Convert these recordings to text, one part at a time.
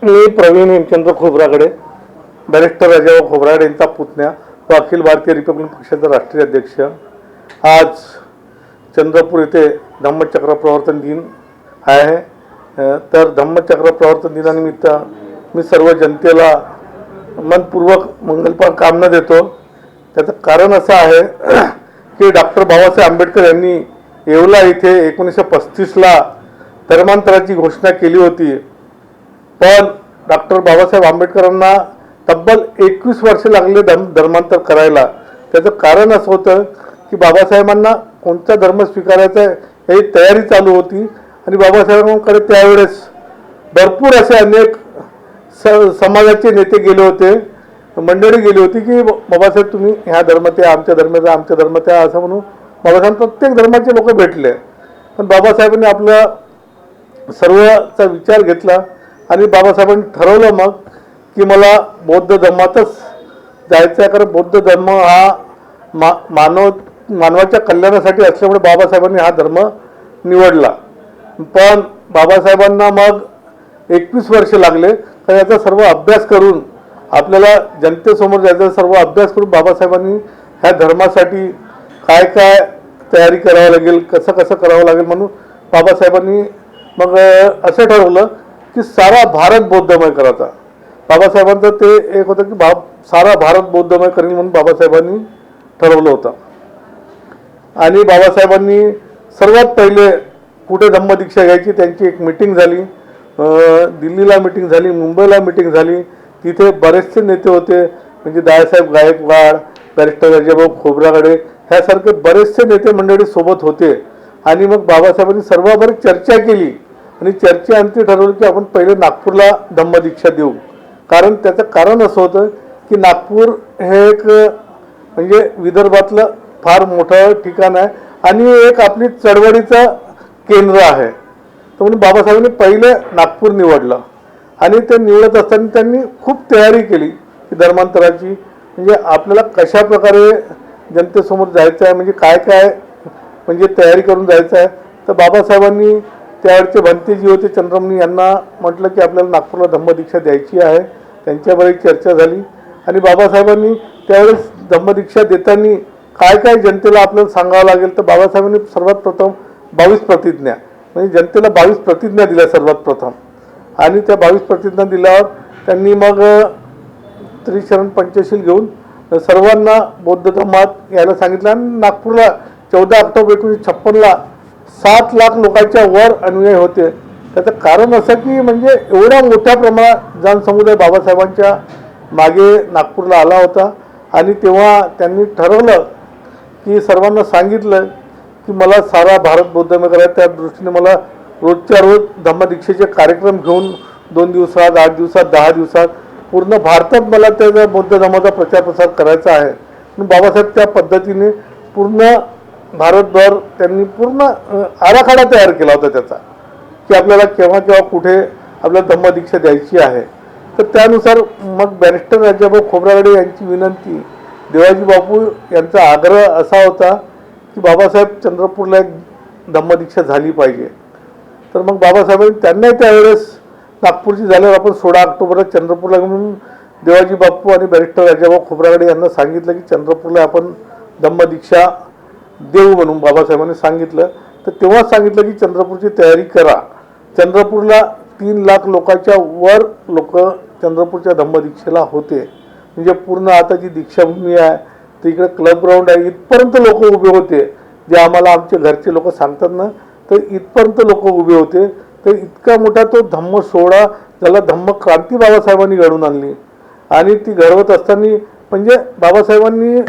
मी Pravin Hemchandra Khobragade, barrister Rajabhau Khobragade यांचा पुतण्या व Akhil Bharatiya Republican पक्षाचा राष्ट्रीय अध्यक्ष। आज चंद्रपूर येथे धम्मचक्र प्रवर्तन दिन आहे। तर धम्मचक्र प्रवर्तन दिनानिमित्त मी सर्व जनतेला मनपूर्वक मंगलपर कामना देतो। त्याचं कारण असं आहे की डॉक्टर बाबासाहेब आंबेडकर यांनी येवला इथे 1935ला धर्मांतराची घोषणा केली होती, पण डॉक्टर बाबासाहेब आंबेडकरांना तब्बल 21 वर्ष लागले धर्मांतर करायला। त्याचं कारण असं होतं की बाबासाहेबांना कोणता धर्म स्वीकारायचा याची तयारी चालू होती आणि बाबासाहेबांकडे त्यावेळेस भरपूर असे अनेक समाजाचे नेते गेले होते, मंडळी गेली होती की बाबासाहेब तुम्ही ह्या धर्मात या, आमच्या धर्माचा आमच्या धर्मात या असं म्हणून बाबासाहेब प्रत्येक धर्माचे लोक भेटले। पण बाबासाहेबांनी आपला सर्वचा विचार घेतला आणि बाबासाहेबांनी ठरवलं मग की मला बौद्ध धर्मातच जायचं आहे, कारण बौद्ध धर्म हा मानवाच्या कल्याणासाठी असल्यामुळे बाबासाहेबांनी हा धर्म निवडला। पण बाबासाहेबांना मग 21 वर्ष लागले, तर याचा सर्व अभ्यास करून आपल्याला जनतेसमोर जायचा सर्व अभ्यास करून बाबासाहेबांनी ह्या धर्मासाठी काय काय तयारी करावं लागेल, कसं कसं करावं लागेल म्हणून बाबासाहेबांनी मग असं ठरवलं की सारा भारत बौद्धमय करायचा। बाबासाहेबांचं ते एक होतं की सारा भारत बौद्धमय करेल म्हणून बाबासाहेबांनी ठरवलं होतं। आणि बाबासाहेबांनी सर्वात पहिले कुठे धम्मदीक्षा घ्यायची त्यांची एक मीटिंग झाली, दिल्लीला मीटिंग झाली, मुंबईला मीटिंग झाली। तिथे बरेचसे नेते होते, म्हणजे दादासाहेब गायकवाड, बॅरिस्टर राजाभाऊ खोब्रागडे ह्यासारखे बरेचसे नेते मंडळी सोबत होते। आणि मग बाबासाहेबांनी सर्वांबरोबर चर्चा केली आणि चर्चेअंती ठरवलं की आपण पहिले नागपूरला धम्मदीक्षा देऊ। कारण त्याचं कारण असं होतं की नागपूर हे एक म्हणजे विदर्भातलं फार मोठं ठिकाण आहे आणि एक आपली चळवळीचं केंद्र आहे, तर म्हणून बाबासाहेबांनी पहिले नागपूर निवडलं। आणि ते निवडत असताना त्यांनी खूप तयारी केली की धर्मांतराची, म्हणजे आपल्याला कशा प्रकारे जनतेसमोर जायचं आहे, म्हणजे काय काय म्हणजे तयारी करून जायचं आहे। तर बाबासाहेबांनी त्यावेळचे भंतेजी होते चंद्रमणी यांना म्हटलं की आपल्याला नागपूरला धम्मदीक्षा द्यायची आहे। त्यांच्याबरोबर चर्चा झाली आणि बाबासाहेबांनी त्यावेळेस धम्मदीक्षा देताना काय काय जनतेला आपल्याला सांगावं लागेल, तर बाबासाहेबांनी सर्वात प्रथम 22 प्रतिज्ञा म्हणजे जनतेला 22 प्रतिज्ञा दिल्या सर्वात प्रथम। आणि त्या 22 प्रतिज्ञा दिल्यावर त्यांनी मग त्रिशरण पंचशील घेऊन सर्वांना बौद्ध धर्मात यायला सांगितलं। आणि नागपूरला 14 ऑक्टोबर 1956ला 7 लाख लोकांच्या वर अनुयायी होते। त्याचं कारण असं की म्हणजे एवढ्या मोठ्या प्रमाणात जनसमुदाय बाबासाहेबांच्या मागे नागपूरला आला होता। आणि तेव्हा त्यांनी ठरवलं की सर्वांना सांगितलं की मला सारा भारत बौद्धमय करायचा, त्या दृष्टीने मला रोजच्या रोज धम्मदीक्षेचे कार्यक्रम घेऊन 2 दिवसात, 8 दिवसात, 10 दिवसात पूर्ण भारतात मला त्या बौद्ध धर्माचा प्रचार प्रसार करायचा आहे। बाबासाहेब त्या पद्धतीने पूर्ण भारतभर त्यांनी पूर्ण आराखडा तयार केला होता त्याचा की आपल्याला केव्हा केव्हा कुठे आपल्याला धम्मदीक्षा द्यायची आहे। तर त्यानुसार मग बॅरिस्टर राजाभाऊ खोब्रागडे यांची विनंती, देवाजी बापू यांचा आग्रह असा होता की बाबासाहेब चंद्रपूरला एक धम्मदीक्षा झाली पाहिजे। तर मग बाबासाहेबांनी त्यांनाही त्यावेळेस नागपूरची झाल्यावर आपण 16 ऑक्टोबरला चंद्रपूरला म्हणून देवाजी बापू आणि बॅरिस्टर राजाभाऊ खोब्रागडे यांना सांगितलं की चंद्रपूरला आपण धम्मदीक्षा देऊ म्हणून बाबासाहेबांनी सांगितलं। तर तेव्हा सांगितलं की चंद्रपूरची तयारी करा। चंद्रपूरला 3 लाख लोकांच्या वर लोक चंद्रपूरच्या धम्मदीक्षेला होते, म्हणजे पूर्ण आता जी दीक्षाभूमी आहे तिकडे क्लब ग्राउंड आहे, इथपर्यंत लोक उभे होते। जे आम्हाला आमचे घरचे लोक सांगतात ना, तर इथपर्यंत लोक उभे होते। तर इतका मोठा तो धम्म सोहळा, ज्याला धम्म क्रांती बाबासाहेबांनी घडवून आणली। आणि ती घडवत असताना म्हणजे बाबासाहेबांनी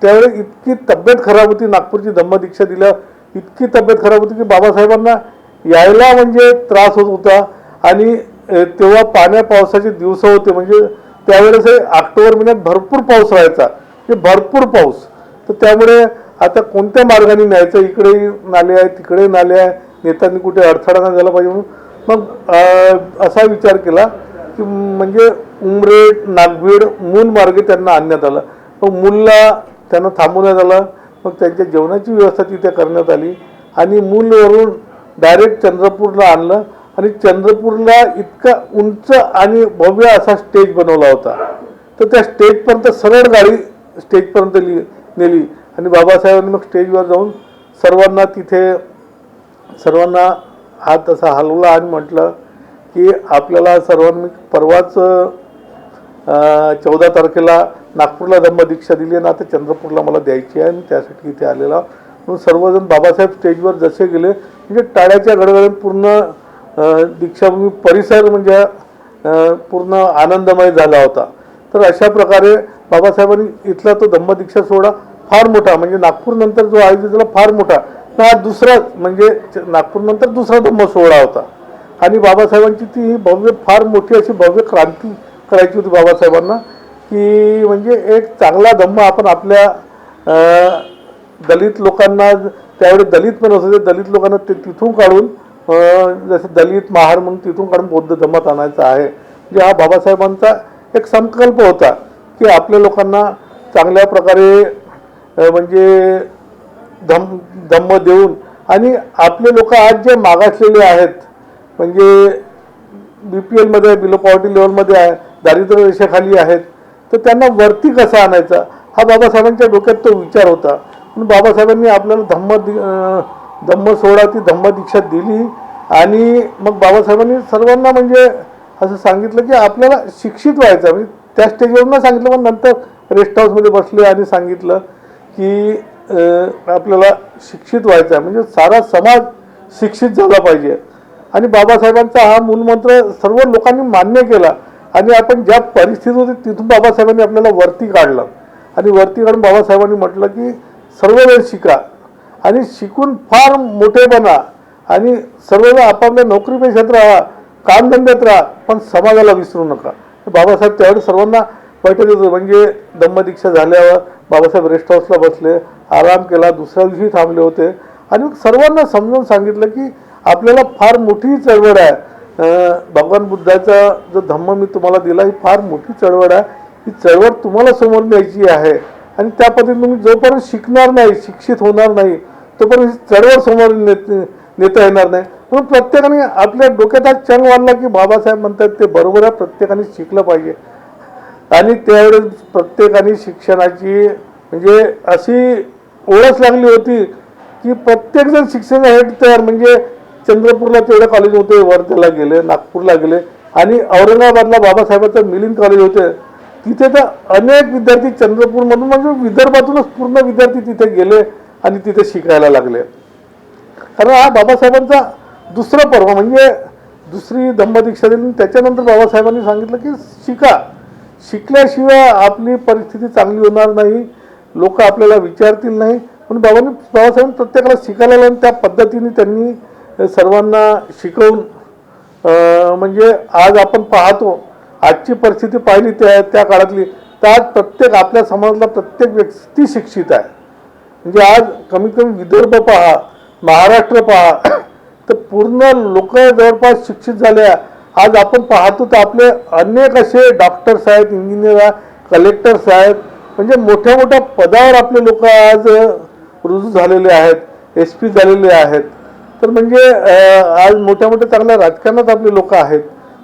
त्यावेळी इतकी तब्येत खराब होती, नागपूरची धम्मदीक्षा दिल्या इतकी तब्येत खराब होती की बाबासाहेबांना यायला म्हणजे त्रास होत होता। आणि तेव्हा पावसाचे दिवस होते, म्हणजे त्यावेळेस ऑक्टोबर महिन्यात भरपूर पाऊस राहायचा, हे भरपूर पाऊस। तर त्यामुळे आता कोणत्या मार्गाने न्यायचं, इकडे नाले आहे तिकडे नाले आहे, नेत्यांनी कुठे अडथळा नाही झाला पाहिजे म्हणून मग असा विचार केला की म्हणजे उमरेड, नागभीड, मूल मार्गे त्यांना आणण्यात आलं। मग मूलला त्यांना थांबवण्यात आलं, मग त्यांच्या जेवणाची व्यवस्था तिथे करण्यात आली आणि मूलवरून डायरेक्ट चंद्रपूरला आणलं आणि चंद्रपूरला इतका उंच आणि भव्य असा स्टेज बनवला होता. तर त्या स्टेजपर्यंत सरळ गाडी स्टेजपर्यंत नेली आणि बाबासाहेबांनी मग स्टेजवर जाऊन सर्वांना हात असा हलवला आणि म्हटलं की आपल्याला सर्वांनी परवाच 14 तारखेला नागपूरला धम्मदीक्षा दिली आणि आता चंद्रपूरला मला द्यायची आहे आणि त्यासाठी इथे आलेला. म्हणून सर्वजण बाबासाहेब स्टेजवर जसे गेले म्हणजे टाळ्याच्या गडगडाने पूर्ण दीक्षाभूमी परिसर म्हणजे पूर्ण आनंदमय झाला होता. तर अशा प्रकारे बाबासाहेबांनी इथला तो धम्मदीक्षा सोहळा फार मोठा म्हणजे नागपूरनंतर जो आयोजित झाला फार मोठा, हा दुसरा म्हणजे नागपूरनंतर दुसरा धम्म सोहळा होता. आणि बाबासाहेबांची ती भव्य फार मोठी अशी भव्य क्रांती करायची होती बाबासाहेबांना, की म्हणजे एक चांगला धम्म आपण आपल्या दलित लोकांना, त्यावेळी दलित पण होते, दलित लोकांना ते तिथून काढून जसं दलित महार म्हणून तिथून काढून बौद्ध धम्मात आणायचा आहे. म्हणजे हा बाबासाहेबांचा एक संकल्प होता की आपल्या लोकांना चांगल्या प्रकारे म्हणजे धम्म देऊन, आणि आपले लोक आज जे मागासलेले आहेत म्हणजे BPL मध्ये बिलो पॉवर्टी लेवलमध्ये आहे, दारिद्र्य रेषेखाली आहेत, तर त्यांना वरती कसा आणायचा हा बाबासाहेबांच्या डोक्यात तो विचार होता. म्हणून बाबासाहेबांनी आपल्याला धम्म सोहळा ती धम्मदीक्षा दिली. आणि मग बाबासाहेबांनी सर्वांना म्हणजे असं सांगितलं की आपल्याला शिक्षित व्हायचं. म्हणजे त्या स्टेजवरून सांगितलं, पण नंतर रेस्ट हाऊसमध्ये बसले आणि सांगितलं की आपल्याला शिक्षित व्हायचं आहे, म्हणजे सारा समाज शिक्षित झाला पाहिजे. आणि बाबासाहेबांचा हा मूलमंत्र सर्व लोकांनी मान्य केला. आणि आपण ज्या परिस्थितीत होती तिथून बाबासाहेबांनी आपल्याला वरती काढलं आणि वरती काढून बाबासाहेबांनी म्हटलं की सर्वजण शिका आणि शिकून फार मोठे बना आणि सर्वजण आपापल्या नोकरीपेक्षात राहा, कामधंद्यात राहा, पण समाजाला विसरू नका. बाबासाहेब त्यावेळी सर्वांना बैठक देत होते. म्हणजे धम्मदीक्षा झाल्यावर बाबासाहेब रेस्ट हाऊसला बसले, आराम केला, दुसऱ्या दिवशी थांबले होते आणि सर्वांना समजून सांगितलं की आपल्याला फार मोठी चळवळ आहे. भगवान बुद्धाचा जो धम्म मी तुम्हाला दिला ही फार मोठी चळवळ आहे. ही चळवळ तुम्हाला समोर न्यायची आहे आणि त्या पद्धतीने तुम्ही जोपर्यंत शिकणार नाही, शिक्षित होणार नाही, तोपर्यंत चळवळ समोर नेता येणार नाही. म्हणून प्रत्येकाने आपल्या डोक्यात हा चंग वाढला की बाबासाहेब म्हणतात ते बरोबर आहे, प्रत्येकाने शिकलं पाहिजे. आणि त्यावेळेस प्रत्येकाने शिक्षणाची म्हणजे अशी ओळख लागली होती की प्रत्येकजण शिक्षणासाठी तयार. म्हणजे चंद्रपूरला तेवढे कॉलेज होते, वर्धेला गेले, नागपूरला गेले आणि औरंगाबादला बाबासाहेबांचं मिलिंद कॉलेज होते, तिथे तर अनेक विद्यार्थी चंद्रपूरमधून म्हणजे विदर्भातूनच पूर्ण विद्यार्थी तिथे गेले आणि तिथे शिकायला लागले. कारण हा बाबासाहेबांचा दुसरा पर्व म्हणजे दुसरी धम्मदीक्षा दिली. त्याच्यानंतर बाबासाहेबांनी सांगितलं की शिकल्याशिवाय आपली परिस्थिती चांगली होणार नाही, लोक आपल्याला विचारतील नाही. म्हणून बाबासाहेबांनी प्रत्येकाला शिकायला लावून त्या पद्धतीने त्यांनी सर्वांना शिकवून म्हणजे आज आपण पाहतो आजची परिस्थिती पाहिली त्या काळातली, तर आज प्रत्येक आपल्या समाजातला प्रत्येक व्यक्ती शिक्षित आहे. म्हणजे आज कमीत कमी विदर्भ पहा, महाराष्ट्र पहा, तर पूर्ण लोक जवळपास शिक्षित झाले. आज आपण पाहतो तर आपले अनेक असे डॉक्टर्स आहेत, इंजिनियर आहेत, कलेक्टर्स आहेत, म्हणजे मोठ्या मोठ्या पदावर आपले लोक आज रुजू झालेले आहेत, SP झालेले आहेत. तर म्हणजे आज मोठ्या मोठ्या चांगल्या राजकारणात आपले लोक आहेत.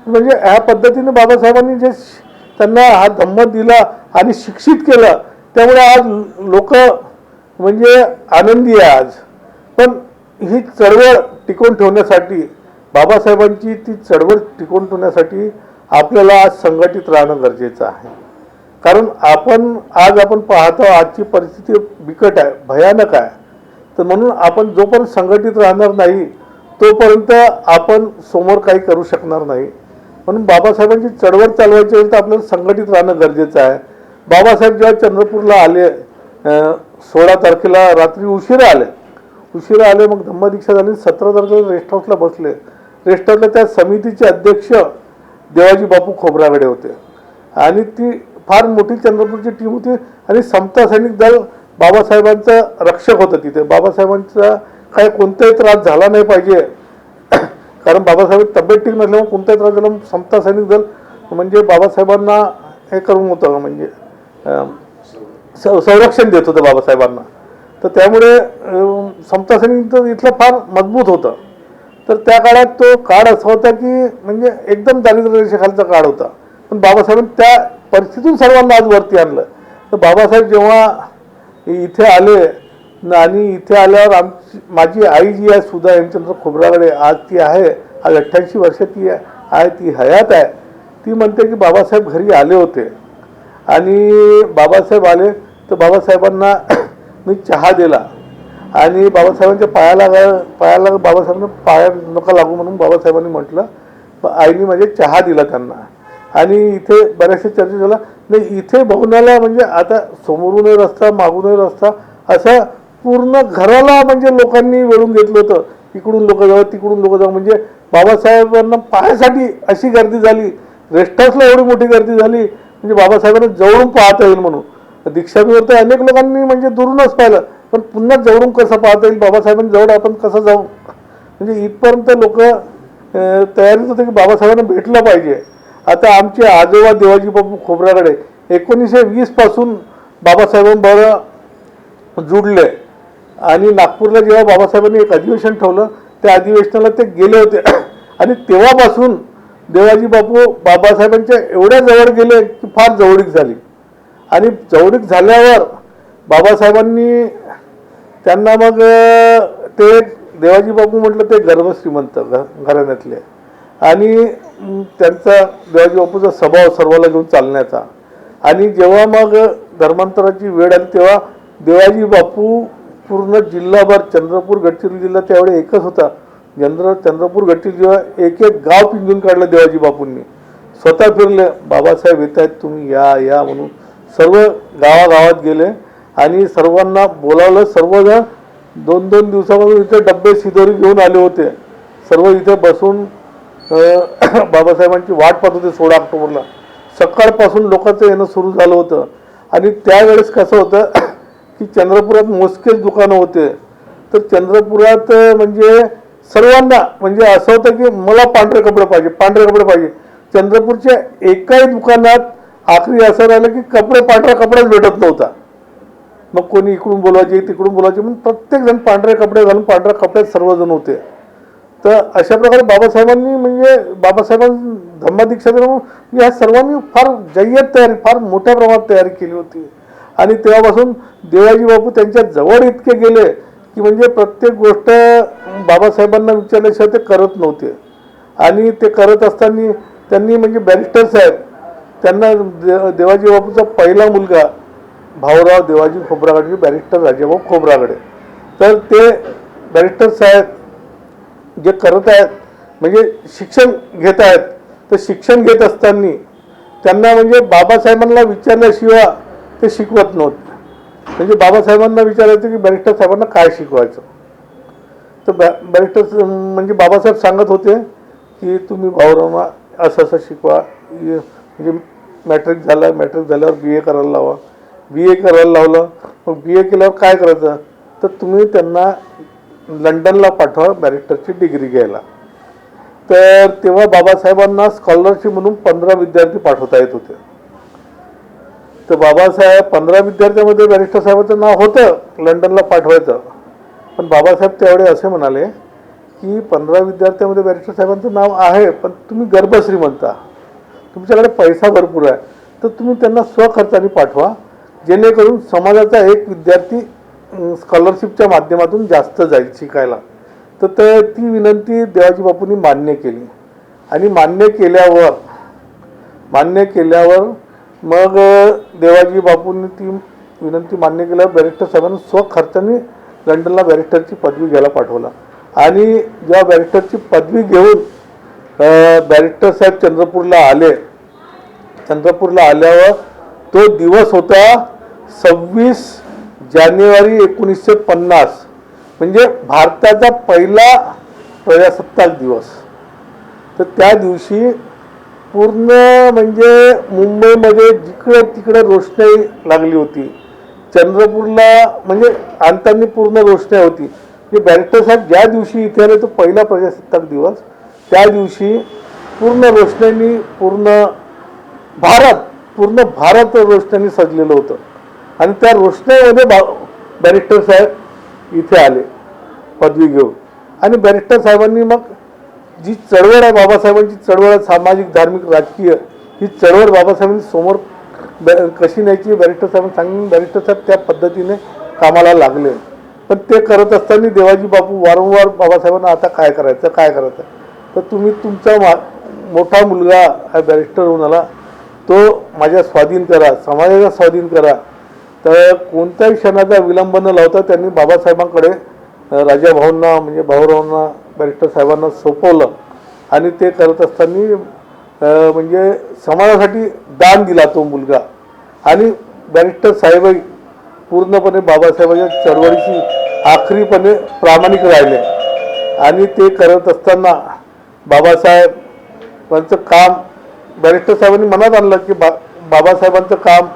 म्हणजे ह्या पद्धतीने बाबासाहेबांनी जे त्यांना हा धम्म दिला आणि शिक्षित केलं, त्यामुळे आज लोक म्हणजे आनंदी आहे आज. पण ही चळवळ टिकवून ठेवण्यासाठी बाबासाहेबांची ती चळवळ टिकवून ठेवण्यासाठी आपल्याला आज संघटित राहणं गरजेचं आहे. कारण आज आपण पाहतो आजची परिस्थिती बिकट आहे, भयानक आहे. तर म्हणून आपण जोपर्यंत संघटित राहणार नाही तोपर्यंत आपण समोर काही करू शकणार नाही. म्हणून बाबासाहेबांची चळवळ चालवायची असेल तर आपल्याला संघटित राहणं गरजेचं आहे. बाबासाहेब जेव्हा चंद्रपूरला आले 16 तारखेला रात्री उशिरा आले, मग धम्मदीक्षा झाली. 17 तारखेला रेस्ट हाऊसला बसले. रेस्ट हाऊसला त्या समितीचे अध्यक्ष देवाजी बापू खोब्रागडे होते आणि ती फार मोठी चंद्रपूरची टीम होती आणि समता सैनिक दल बाबासाहेबांचं रक्षक होतं तिथे. बाबासाहेबांचा काही कोणताही त्रास झाला नाही पाहिजे, कारण बाबासाहेब तब्येत ठीक नसल्यामुळे कोणताही त्रास झाला. समता सैनिक दल म्हणजे बाबासाहेबांना हे करून होतं, म्हणजे संरक्षण देत होतं बाबासाहेबांना. तर त्यामुळे समता सैनिक दल इथलं फार मजबूत होतं. तर त्या काळात तो काळ असा होता की म्हणजे एकदम दारिद्र्य रेषेखालचा काळ होता, पण बाबासाहेबांनी त्या परिस्थितीतून सर्वांना आज वरती आणलं. तर बाबासाहेब जेव्हा इथे आले आणि इथे आल्यावर माझी आई जी आहे सुधा हेमचंद्र खोब्रागडे, आज ती आहे, आज 88 वर्ष ती आहे, ती हयात आहे. ती म्हणते की बाबासाहेब घरी आले होते आणि बाबासाहेब आले तर बाबासाहेबांना मी चहा दिला आणि बाबासाहेबांच्या पायाला बाबासाहेबांना पाया नका लागू म्हणून बाबासाहेबांनी म्हटलं, आईने म्हणजे चहा दिला त्यांना. आणि इथे बऱ्याचशा चर्चा झाला, नाही इथे भवनाला म्हणजे आता समोरूनही रस्ता मागूनही रस्ता असं पूर्ण घराला म्हणजे लोकांनी वेळून घेतलं होतं, इकडून लोक जावं तिकडून लोक जावं, म्हणजे बाबासाहेबांना पाहायसाठी अशी गर्दी झाली, रेस्ट हाऊसला एवढी मोठी गर्दी झाली म्हणजे बाबासाहेबांना जवळून पाहता येईल म्हणून. दीक्षाभूमीवर तर अनेक लोकांनी म्हणजे दुरूनच पाहिलं, पण पुन्हा जवळून कसं पाहता येईल, बाबासाहेबांनी जवळ आपण कसं जाऊ, म्हणजे इथपर्यंत लोक तयारीच होते की बाबासाहेबांना भेटलं पाहिजे. आता आमचे आजोबा देवाजी बापू खोब्रागडे 1920 पासून बाबासाहेबांबरोबर जुडले आणि नागपूरला जेव्हा बाबासाहेबांनी एक अधिवेशन ठेवलं त्या अधिवेशनाला ते गेले होते आणि तेव्हापासून देवाजी बापू बाबासाहेबांच्या एवढ्या जवळ गेले की फार जवळीक झाली. आणि जवळीक झाल्यावर बाबासाहेबांनी त्यांना मग ते देवाजी बापू म्हटलं ते गर्भश्रीमंत घराण्यातले आणि त्यांचा देवाजी बापूचा स्वभाव सर्वाला घेऊन चालण्याचा. आणि जेव्हा मग धर्मांतराची वेळ आली तेव्हा देवाजी बापू पूर्ण जिल्हाभर चंद्रपूर गडचिरोली जिल्हा त्यावेळी एकच होता, चंद्रपूर गडचिरोली जेव्हा एक एक गाव पिंजून काढलं देवाजी बापूंनी, स्वतः फिरले, बाबासाहेब येत आहेत तुम्ही या या म्हणून सर्व गावागावात गेले आणि सर्वांना बोलावलं. सर्वजण 2-2 दिवसापासून इथे डब्बे शिदोरी घेऊन आले होते, सर्व इथे बसून बाबासाहेबांची वाट पाहत होते. 16 ऑक्टोबरला सकाळपासून लोकांचं येणं सुरू झालं होतं. आणि त्यावेळेस कसं होतं की चंद्रपुरात मोजकेच दुकानं होते, तर चंद्रपुरात म्हणजे सर्वांना म्हणजे असं होतं की मला पांढरे कपडे पाहिजे. चंद्रपूरच्या एकाही दुकानात आखरी असं राहिलं की पांढरा कपडाच भेटत नव्हता. मग कोणी इकडून बोलवायचे तिकडून बोलवायचे, म्हणून प्रत्येकजण पांढरे कपडे घालून पांढऱ्या कपड्यात सर्वजण होते. तर अशा प्रकारे बाबासाहेबांनी म्हणजे धम्मदीक्षा ह्या सर्वांनी फार जय्यत तयारी, फार मोठ्या प्रमाणात तयारी केली होती. आणि तेव्हापासून देवाजी बापू त्यांच्या जवळ इतके गेले की म्हणजे प्रत्येक गोष्ट बाबासाहेबांना विचारल्याशिवाय ते करत नव्हते. आणि ते करत असताना त्यांनी म्हणजे बॅरिस्टर साहेब त्यांना देवाजी बापूचा पहिला मुलगा भाऊराव देवाजी खोब्रागडे, बॅरिस्टर राजाभाऊ खोब्रागडे, तर ते बॅरिस्टर साहेब जे करत आहेत म्हणजे शिक्षण घेत आहेत, तर शिक्षण घेत असताना त्यांना म्हणजे बाबासाहेबांना विचारल्याशिवाय ते शिकवत नव्हते. म्हणजे बाबासाहेबांना विचारायचं की बॅरिस्टर साहेबांना काय शिकवायचं, तर बॅरिस्टर म्हणजे बाबासाहेब सांगत होते की तुम्ही भाऊरावना असं असं शिकवा, म्हणजे मॅट्रिक झाल्यावर BA करायला लावा, BA करायला लावलं, मग BA केल्यावर काय करायचं, तर तुम्ही त्यांना लंडनला पाठवा बॅरिस्टरची डिग्री घ्यायला. तर तेव्हा बाबासाहेबांना स्कॉलरशिप म्हणून 15 विद्यार्थी पाठवता येत होते. तर बाबासाहेब 15 विद्यार्थ्यांमध्ये बॅरिस्टर साहेबांचं नाव होतं लंडनला पाठवायचं, पण बाबासाहेब त्यावेळी असे म्हणाले की 15 विद्यार्थ्यांमध्ये बॅरिस्टर साहेबांचं नाव आहे, पण तुम्ही गर्भश्रीमंत, तुमच्याकडे पैसा भरपूर आहे, तर तुम्ही त्यांना स्वखर्चाने पाठवा, जेणेकरून समाजाचा एक विद्यार्थी स्कॉलरशिपच्या माध्यमातून जास्त जाईल शिकायला. तर ती विनंती देवाजी बापूंनी मान्य केली. आणि मान्य केल्यावर मग देवाजी बापूंनी ती विनंती मान्य केल्यावर बॅरिस्टर साहेबांनी स्वखर्चाने लंडनला बॅरिस्टरची पदवी घ्यायला पाठवला. आणि जेव्हा बॅरिस्टरची पदवी घेऊन बॅरिस्टर साहेब चंद्रपूरला आल्यावर तो दिवस होता 26 जानेवारी 1950, म्हणजे भारताचा पहिला प्रजासत्ताक दिवस. तर त्या दिवशी पूर्ण म्हणजे मुंबईमध्ये जिकडे तिकडे रोषणाई लागली होती. चंद्रपूरला म्हणजे आणताना पूर्ण रोषणाई होती. की बॅरिस्टर साहेब ज्या दिवशी इथे आले तो पहिला प्रजासत्ताक दिवस, त्या दिवशी पूर्ण रोषणाईनी पूर्ण भारत रोषणाईनी सजलेलं होतं. आणि त्या रोषणाईमध्ये बॅरिस्टर साहेब इथे आले पदवी घेऊन. आणि बॅरिस्टर साहेबांनी मग जी चळवळ आहे बाबासाहेबांची चळवळ आहे, सामाजिक धार्मिक राजकीय, ही चळवळ बाबासाहेबांनी समोर कशी न्यायची बॅरिस्टर साहेबांनी सांगितलं. बॅरिस्टर साहेब त्या पद्धतीने कामाला लागले. पण ते करत असताना देवाजी बापू वारंवार बाबासाहेबांना आता काय करायचं काय करायचं, तर तुम्ही तुमचा मोठा मुलगा हा बॅरिस्टर होऊन आला, तो माझ्या स्वाधीन करा, समाजाचा स्वाधीन करा. तर कोणत्याही क्षणाचा विलंब न लावता त्यांनी बाबासाहेबांकडे राजाभाऊंना म्हणजे भाऊरावांना बॅरिस्टर साहेबांना सोपवलं. आणि ते करत असताना म्हणजे समाजासाठी दान दिला तो मुलगा. आणि बॅरिस्टर साहेबही पूर्णपणे बाबासाहेबांच्या चळवळीशी आखरीपणे प्रामाणिक राहिले. आणि ते करत असताना बाबासाहेबांचं काम बॅरिस्टर साहेबांनी मनात आणलं की बाबासाहेबांचं काम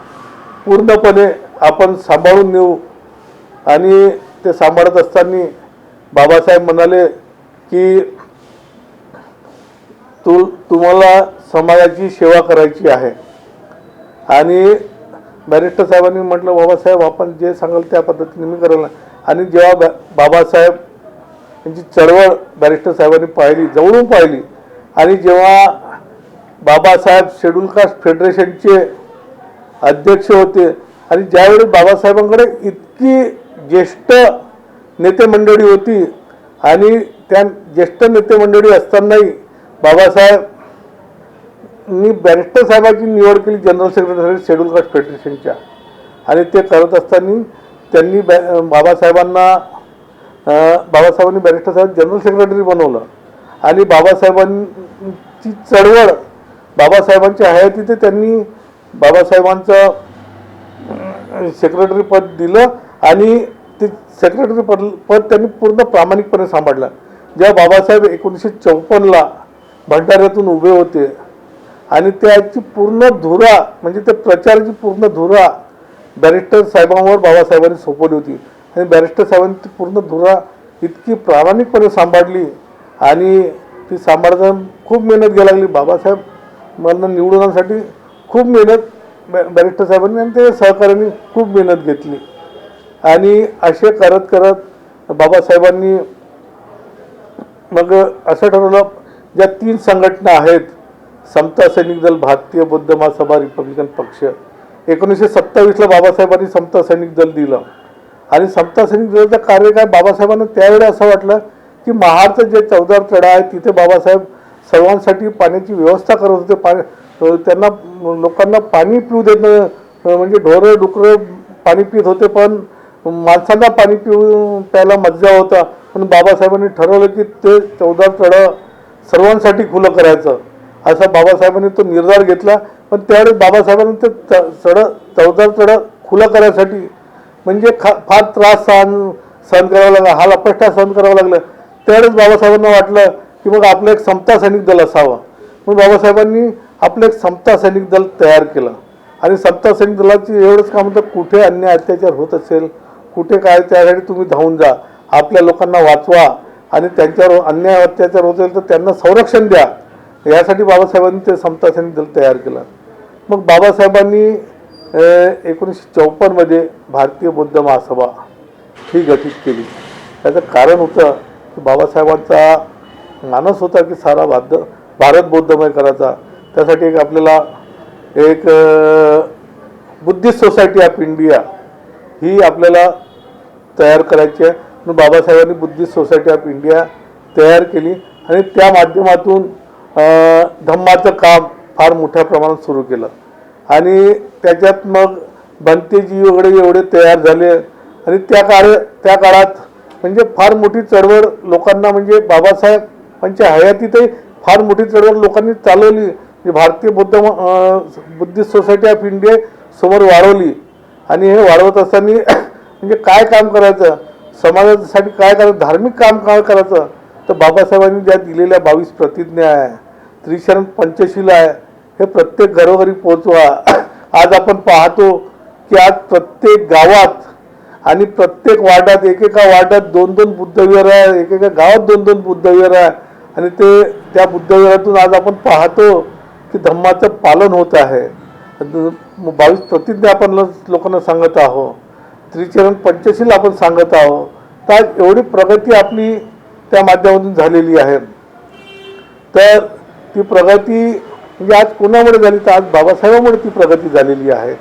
पूर्णपणे आपण सांभाळून नेऊ. आणि ते सांभाळत असताना बाबासाहेब म्हणाले की तुम्हाला समाजाची सेवा करायची आहे. आणि बॅरिस्टर साहेबांनी म्हटलं बाबासाहेब आपण जे सांगाल त्या पद्धतीने मी करेल. आणि जेव्हा बाबासाहेब यांची चळवळ बॅरिस्टर साहेबांनी पाहिली, जवळून पाहिली, आणि जेव्हा बाबासाहेब शेड्यूल कास्ट फेडरेशनचे अध्यक्ष होते आणि ज्यावेळी बाबासाहेबांकडे इतकी ज्येष्ठ नेते मंडळी होती आणि त्या ज्येष्ठ नेते मंडळी असतानाही बाबासाहेबांनी बॅरिस्टर साहेबांची निवड केली जनरल सेक्रेटरी शेड्यूल कास्ट फेडरेशनच्या. आणि ते करत असताना त्यांनी बाबासाहेबांनी बॅरिस्टर साहेब जनरल सेक्रेटरी बनवलं. आणि बाबासाहेबांची चळवळ बाबासाहेबांच्या हयातीत त्यांनी बाबासाहेबांचं सेक्रेटरी पद दिलं आणि ते सेक्रेटरी पद त्यांनी पूर्ण प्रामाणिकपणे सांभाळलं. जेव्हा बाबासाहेब 1954ला भंडाऱ्यातून उभे होते आणि त्याची पूर्ण धुरा म्हणजे ते प्रचाराची पूर्ण धुरा बॅरिस्टर साहेबांवर बाबासाहेबांनी सोपवली होती. आणि बॅरिस्टर साहेबांनी ती पूर्ण धुरा इतकी प्रामाणिकपणे सांभाळली आणि ती सांभाळताना खूप मेहनत घ्यायला लागली. बाबासाहेब मला निवडून आणण्यासाठी खूप मेहनत बॅरिस्टर साहेबांनी आणि ते सहकार्यांनी खूप मेहनत घेतली. आणि असे करत करत बाबासाहेबांनी मग असं ठरवलं, ज्या 3 संघटना आहेत समता सैनिक दल, भारतीय बौद्ध महासभा, रिपब्लिकन पक्ष, 1927ला बाबासाहेबांनी समता सैनिक दल दिलं. आणि समता सैनिक दलाचं कार्य काय, बाबासाहेबांना त्यावेळी असं वाटलं की महाडचं जे 14 तळा आहे तिथे बाबासाहेब सर्वांसाठी पाण्याची व्यवस्था करत होते. त्यांना लोकांना पाणी पिऊ देत म्हणजे ढोरं डुकरं पाणी पित होते पण माणसांना पाणी प्यायला मज्जा होता. पण बाबासाहेबांनी ठरवलं की ते 14 तळं सर्वांसाठी खुलं करायचं, असा बाबासाहेबांनी तो निर्धार घेतला. पण त्यावेळेस बाबासाहेबांनी ते 14 तळं खुलं करायसाठी म्हणजे फार त्रास सहन करावा लागला, हाल अपष्टा सहन करावं लागलं. त्यावेळेस बाबासाहेबांना वाटलं की मग आपलं एक समता सैनिक दल असावं. मग बाबासाहेबांनी आपलं एक समता सैनिक दल तयार केलं. आणि समता सैनिक दलाची एवढंच काम होतं, कुठे अन्याय अत्याचार होत असेल, कुठे काय, त्यासाठी तुम्ही धावून जा, आपल्या लोकांना वाचवा आणि त्यांच्यावर अन्याय अत्याचार होत असेल तर त्यांना संरक्षण द्या. यासाठी बाबासाहेबांनी ते समता सैनिक दल तयार केलं. मग बाबासाहेबांनी 1954मध्ये भारतीय बौद्ध महासभा ही गठीत केली. त्याचं कारण होतं की बाबासाहेबांचा मानस होता की सारा भारत बौद्धमय करायचा. त्यासाठी आपल्याला एक बुद्धिस्ट सोसायटी ऑफ इंडिया ही आपल्याला तयार करायची आहे. म्हणून बाबासाहेबांनी बुद्धिस्ट सोसायटी ऑफ इंडिया तयार केली आणि त्या माध्यमातून धम्माचं काम फार मोठ्या प्रमाणात सुरू केलं. आणि त्याच्यात मग भंतेजी वगैरे एवढे तयार झाले. आणि त्या काळात म्हणजे फार मोठी चळवळ लोकांना म्हणजे बाबासाहेबांच्या हयातीतही फार मोठी चळवळ लोकांनी चालवली. भारतीय बुद्धिस्ट सोसायटी ऑफ इंडिया समोर वाढवली. आणि हे वाढवत असताना म्हणजे काय काम करायचं, समाजासाठी काय करायचं, धार्मिक काम काय करायचं, तर बाबासाहेबांनी ज्या दिलेल्या 22 प्रतिज्ञा आहे, त्रिशरण पंचशीला आहे, हे प्रत्येक घरोघरी पोहोचवा. आज आपण पाहतो की आज प्रत्येक गावात आणि प्रत्येक वार्डात एकेका वार्डात 2-2 बुद्धविहार आहे, एकेका गावात 2-2 बुद्धविहार आहे. आणि त्या बुद्धविहारातून आज आपण पाहतो की धम्माचं पालन होत आहे. 22 प्रतिज्ञा आपण लोकांना सांगत आहोत, त्रिचरण पंचशील आपण सांगत आहोत. तर एवढी प्रगती आपली त्या माध्यमातून झालेली आहे. तर ती प्रगती म्हणजे आज कोणामुळे झाली तर आज बाबासाहेबांमुळे ती प्रगती झालेली आहे.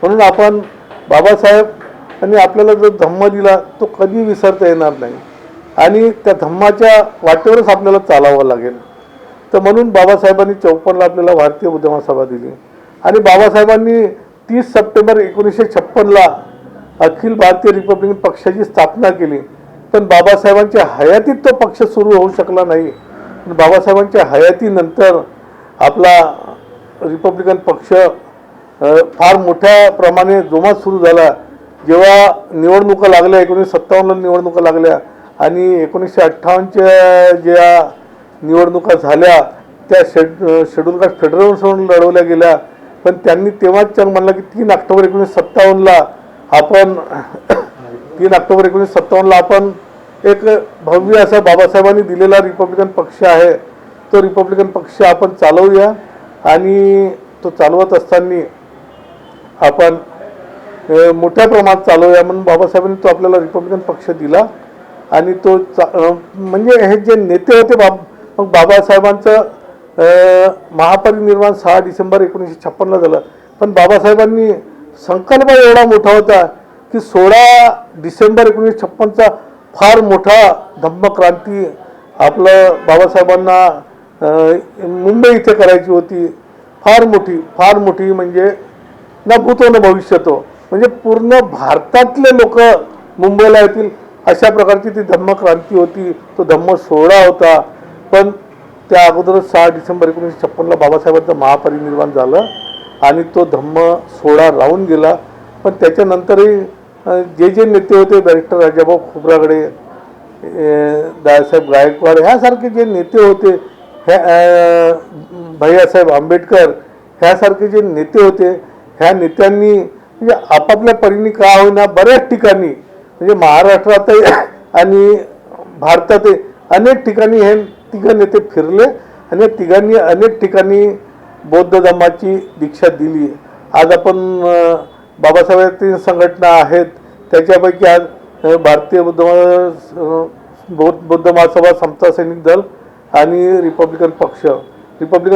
म्हणून आपण बाबासाहेबांनी आपल्याला जो धम्म दिला तो कधी विसरता येणार नाही आणि त्या धम्माच्या वाटेवरच आपल्याला चालावं लागेल. तर म्हणून बाबासाहेबांनी 54ला आपल्याला भारतीय बुद्ध महासभा दिली आणि बाबासाहेबांनी 30 सप्टेंबर 1956ला अखिल भारतीय रिपब्लिकन पक्षाची स्थापना केली. पण बाबासाहेबांच्या हयातीत तो पक्ष सुरू होऊ शकला नाही. बाबासाहेबांच्या हयातीनंतर आपला रिपब्लिकन पक्ष फार मोठ्या प्रमाणे जोमात सुरू झाला. जेव्हा निवडणुका लागल्या 1957ला निवडणुका लागल्या आणि 1958च्या ज्या निवडणुका झाल्या त्या शेड्यूल कास्ट फेडरेशन लढवल्या गेल्या. पण त्यांनी तेव्हाच म्हणलं की 3 ऑक्टोबर 1957ला आपण एक भव्य असा बाबासाहेबांनी दिलेला रिपब्लिकन पक्ष आहे तो रिपब्लिकन पक्ष आपण चालवूया. आणि तो चालवत असताना आपण मोठ्या प्रमाणात चालवूया म्हणून बाबासाहेबांनी तो आपल्याला रिपब्लिकन पक्ष दिला. आणि तो म्हणजे हे जे नेते होते मग बाबासाहेबांचं महापरिनिर्वाण 6 डिसेंबर 1956ला झालं. पण बाबासाहेबांनी संकल्प एवढा मोठा होता की 16 डिसेंबर 1956चा फार मोठा धम्मक्रांती आपलं बाबासाहेबांना मुंबई इथे करायची होती. फार मोठी म्हणजे ना भूतो न भविष्यतो म्हणजे पूर्ण भारतातले लोक मुंबईला येतील अशा प्रकारची ती धम्मक्रांती होती. तो धम्म सोहळा होता. पण त्या अगोदरच 6 डिसेंबर 1956ला बाबासाहेबांचं महापरिनिर्वाण झालं आणि तो धम्म सोहळा राहून गेला. पण त्याच्यानंतरही जे नेते होते बॅरिस्टर राजाभाऊ खोब्रागडे, दादासाहेब गायकवाड ह्यासारखे जे नेते होते, भैयासाहेब आंबेडकर ह्यासारखे जे नेते होते, ह्या नेत्यांनी म्हणजे आपापल्या परीने का होईना बऱ्याच ठिकाणी म्हणजे महाराष्ट्रातही आणि भारतातही अनेक ठिकाणी हे 3 नेते फिरले आणि तिघांनी अनेक ठिकाणी बौद्ध धम्माची दीक्षा दिली. आज आपण बाबासाहेबांची संघटना आहेत त्याच्यापैकी आज भारतीय बुद्ध महासभा, समता सैनिक दल आणि रिपब्लिकन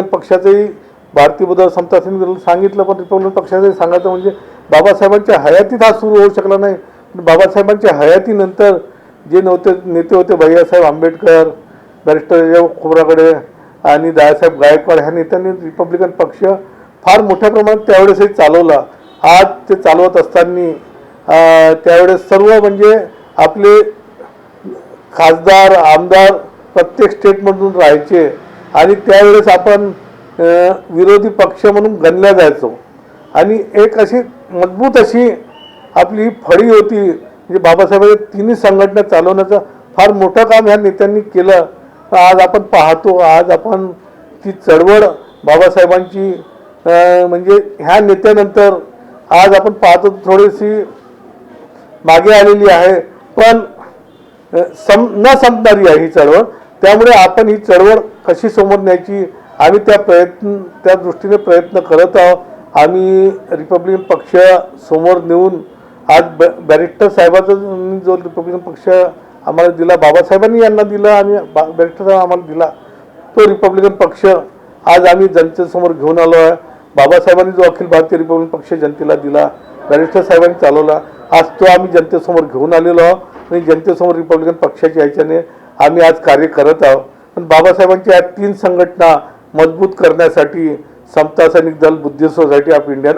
पक्षाचंही भारतीय बुद्ध समता सैनिक दल सांगितलं. पण रिपब्लिकन पक्षाचंही सांगायचं म्हणजे बाबासाहेबांच्या हयातीत हा सुरू होऊ शकला नाही. बाबासाहेबांच्या हयातीनंतर जे नेते होते भैयासाहेब आंबेडकर, बॅरिस्टर राजाभाऊ खोब्रागडे आणि दादासाहेब गायकवाड ह्या नेत्यांनी रिपब्लिकन पक्ष फार मोठ्या प्रमाणात त्यावेळेसही चालवला. आज ते चालवत असताना त्यावेळेस सर्व म्हणजे आपले खासदार आमदार प्रत्येक स्टेटमधून राहायचे आणि त्यावेळेस आपण विरोधी पक्ष म्हणून गणल्या जायचो आणि एक अशी मजबूत अशी आपली फळी होती. म्हणजे बाबासाहेबांच्या 3 संघटना चालवण्याचं फार मोठं काम ह्या नेत्यांनी केलं. आज आपण पाहतो, आज आपण ती चळवळ बाबासाहेबांची म्हणजे ह्या नेत्यानंतर आज आपण पाहतो थोडीशी मागे आलेली आहे. पण न संपणारी आहे ही चळवळ. त्यामुळे आपण ही चळवळ कशी समोर न्यायची आम्ही त्या दृष्टीने प्रयत्न करत आहोत. आम्ही रिपब्लिकन पक्ष समोर नेऊन आज बॅरिस्टर साहेबांचा जो रिपब्लिकन पक्ष आम्हाला दिला, बाबासाहेबांनी यांना दिला आणि बॅरिस्टर साहेब आम्हाला दिला, तो रिपब्लिकन पक्ष आज आम्ही जनतेसमोर घेऊन आलो आहे. बाबासाहेबांनी जो अखिल भारतीय रिपब्लिकन पक्ष जनतेला दिला, बॅरिस्टर साहेबांनी चालवला, आज तो आम्ही जनतेसमोर घेऊन आलेलो आहोत आणि जनतेसमोर रिपब्लिकन पक्षाच्या ह्याच्याने आम्ही आज कार्य करत आहोत. पण बाबासाहेबांच्या या 3 संघटना मजबूत करण्यासाठी समता सैनिक दल, बुद्धिस्ट सोसायटी ऑफ इंडिया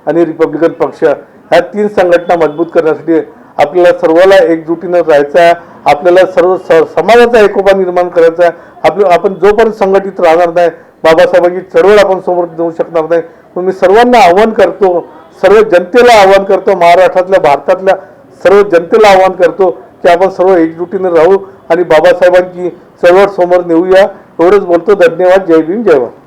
आणि रिपब्लिकन पक्ष ह्या 3 संघटना मजबूत करण्यासाठी आपल्याला सर्वाला एकजुटीनं राहायचं आहे. आपल्याला सर्व समाजाचा एकोपा निर्माण करायचा आहे. आपण जोपर्यंत संघटित राहणार नाही बाबासाहेबांची चळवळ आपण समोर देऊ शकणार नाही. म्हणून मी सर्वांना आव्हान करतो, सर्व जनतेला आव्हान करतो, महाराष्ट्रातल्या भारतातल्या सर्व जनतेला आव्हान करतो की आपण सर्व एकजुटीने राहू आणि बाबासाहेबांची चळवळ समोर नेऊया. एवढंच बोलतो. धन्यवाद. जय भीम, जय भारत.